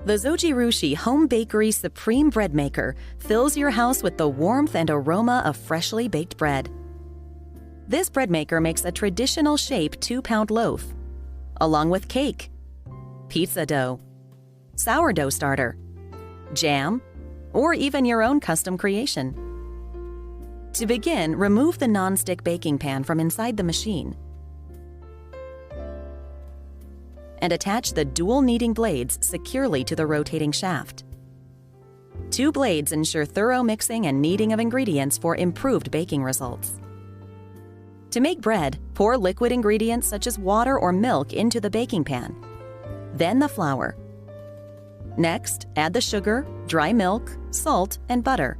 The Zojirushi Home Bakery Supreme Bread Maker fills your house with the warmth and aroma of freshly baked bread. This bread maker makes a traditional shape 2-pound loaf, along with cake, pizza dough, sourdough starter, jam, or even your own custom creation. To begin, remove the non-stick baking pan from inside the machine and attach the dual kneading blades securely to the rotating shaft. 2 blades ensure thorough mixing and kneading of ingredients for improved baking results. To make bread, pour liquid ingredients such as water or milk into the baking pan, then the flour. Next, add the sugar, dry milk, salt, and butter.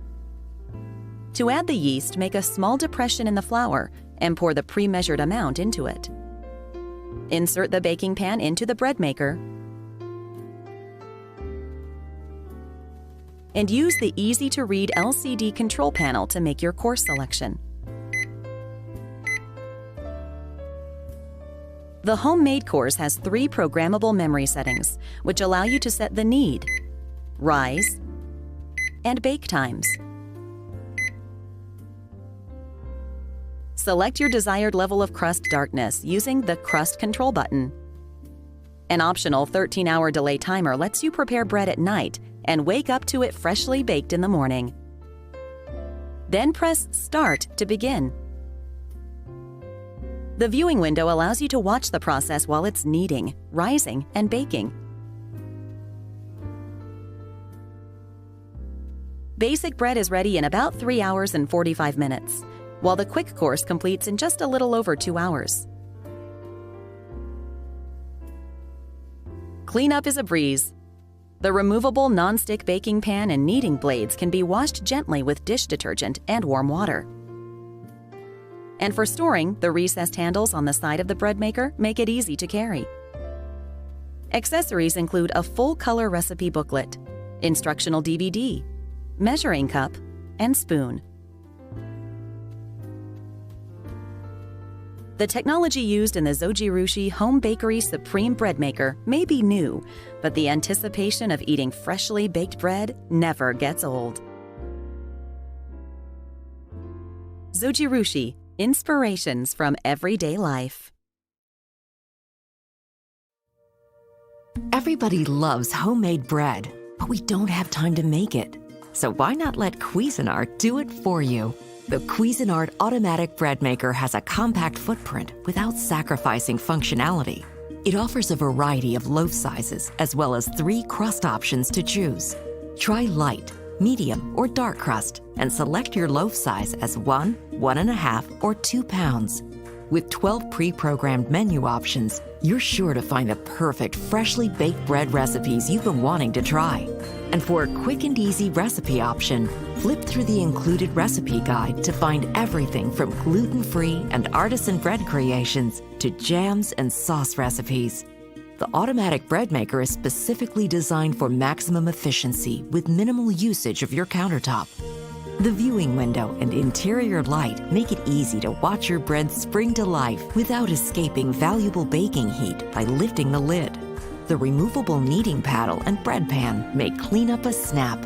To add the yeast, make a small depression in the flour and pour the pre-measured amount into it. Insert the baking pan into the bread maker and use the easy-to-read LCD control panel to make your course selection. The homemade course has 3 programmable memory settings, which allow you to set the knead, rise, and bake times. Select your desired level of crust darkness using the Crust Control button. An optional 13-hour delay timer lets you prepare bread at night and wake up to it freshly baked in the morning. Then press Start to begin. The viewing window allows you to watch the process while it's kneading, rising, and baking. Basic bread is ready in about 3 hours and 45 minutes, while the quick course completes in just a little over 2 hours. Cleanup is a breeze. The removable non-stick baking pan and kneading blades can be washed gently with dish detergent and warm water. And for storing, the recessed handles on the side of the bread maker make it easy to carry. Accessories include a full-color recipe booklet, instructional DVD, measuring cup, and spoon. The technology used in the Zojirushi Home Bakery Supreme Bread Maker may be new, but the anticipation of eating freshly baked bread never gets old. Zojirushi, inspirations from everyday life. Everybody loves homemade bread, but we don't have time to make it. So why not let Cuisinart do it for you? The Cuisinart automatic bread maker has a compact footprint without sacrificing functionality. It offers a variety of loaf sizes as well as 3 crust options to choose. Try light, medium, or dark crust and select your loaf size as 1, 1.5, or 2 pounds. With 12 pre-programmed menu options, you're sure to find the perfect freshly baked bread recipes you've been wanting to try. And for a quick and easy recipe option, flip through the included recipe guide to find everything from gluten-free and artisan bread creations to jams and sauce recipes. The automatic bread maker is specifically designed for maximum efficiency with minimal usage of your countertop. The viewing window and interior light make it easy to watch your bread spring to life without escaping valuable baking heat by lifting the lid. The removable kneading paddle and bread pan make cleanup a snap.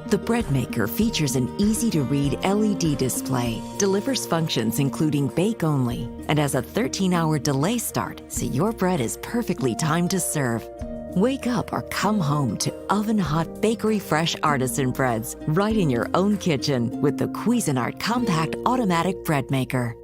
The bread maker features an easy-to-read LED display, delivers functions including bake only, and has a 13-hour delay start so your bread is perfectly timed to serve. Wake up or come home to oven-hot bakery-fresh artisan breads right in your own kitchen with the Cuisinart Compact Automatic Bread Maker.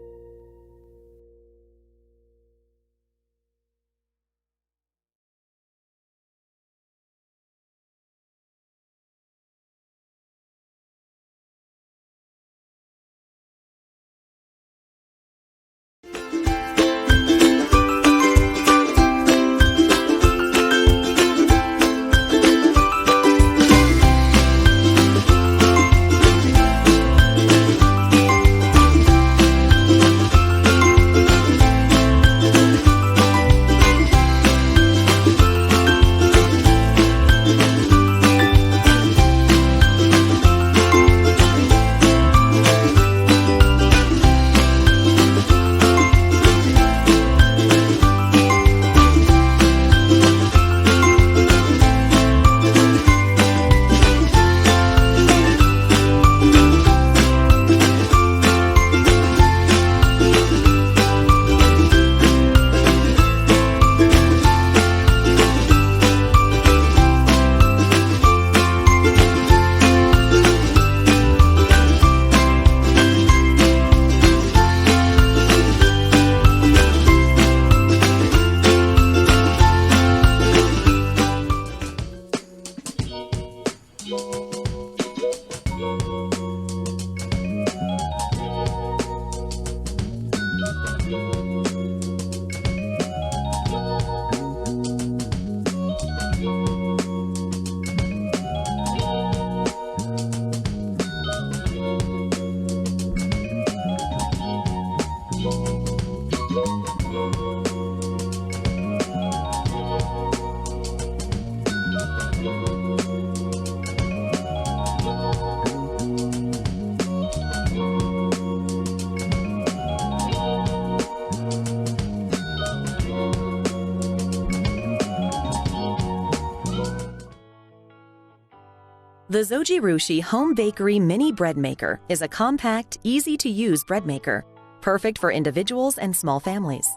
The Zojirushi Home Bakery Mini Bread Maker is a compact, easy-to-use bread maker, perfect for individuals and small families.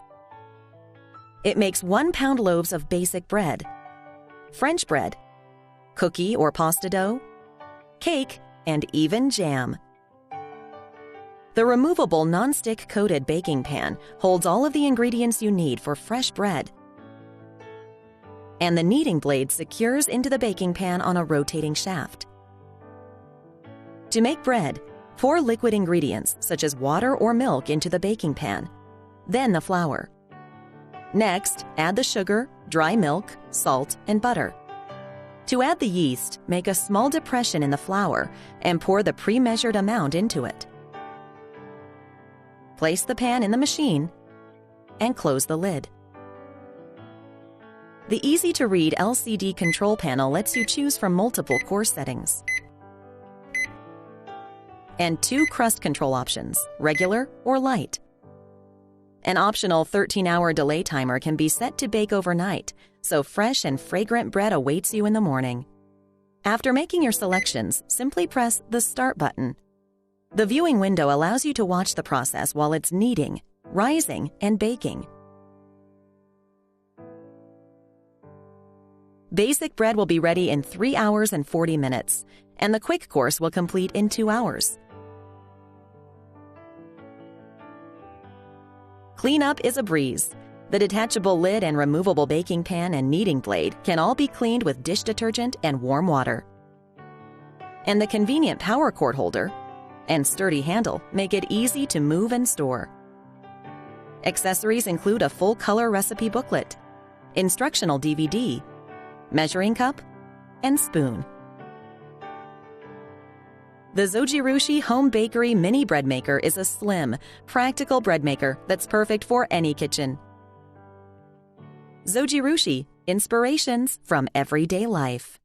It makes 1-pound loaves of basic bread, French bread, cookie or pasta dough, cake, and even jam. The removable non-stick coated baking pan holds all of the ingredients you need for fresh bread. And the kneading blade secures into the baking pan on a rotating shaft. To make bread, pour liquid ingredients such as water or milk into the baking pan, then the flour. Next, add the sugar, dry milk, salt, and butter. To add the yeast, make a small depression in the flour and pour the pre-measured amount into it. Place the pan in the machine and close the lid. The easy-to-read LCD control panel lets you choose from multiple course settings and 2 crust control options, regular or light. An optional 13-hour delay timer can be set to bake overnight, so fresh and fragrant bread awaits you in the morning. After making your selections, simply press the Start button. The viewing window allows you to watch the process while it's kneading, rising, and baking. Basic bread will be ready in 3 hours and 40 minutes, and the quick course will complete in 2 hours. Cleanup is a breeze. The detachable lid and removable baking pan and kneading blade can all be cleaned with dish detergent and warm water. And the convenient power cord holder and sturdy handle make it easy to move and store. Accessories include a full-color recipe booklet, instructional DVD, measuring cup, and spoon. The Zojirushi Home Bakery Mini Bread Maker is a slim, practical bread maker that's perfect for any kitchen. Zojirushi, inspirations from everyday life.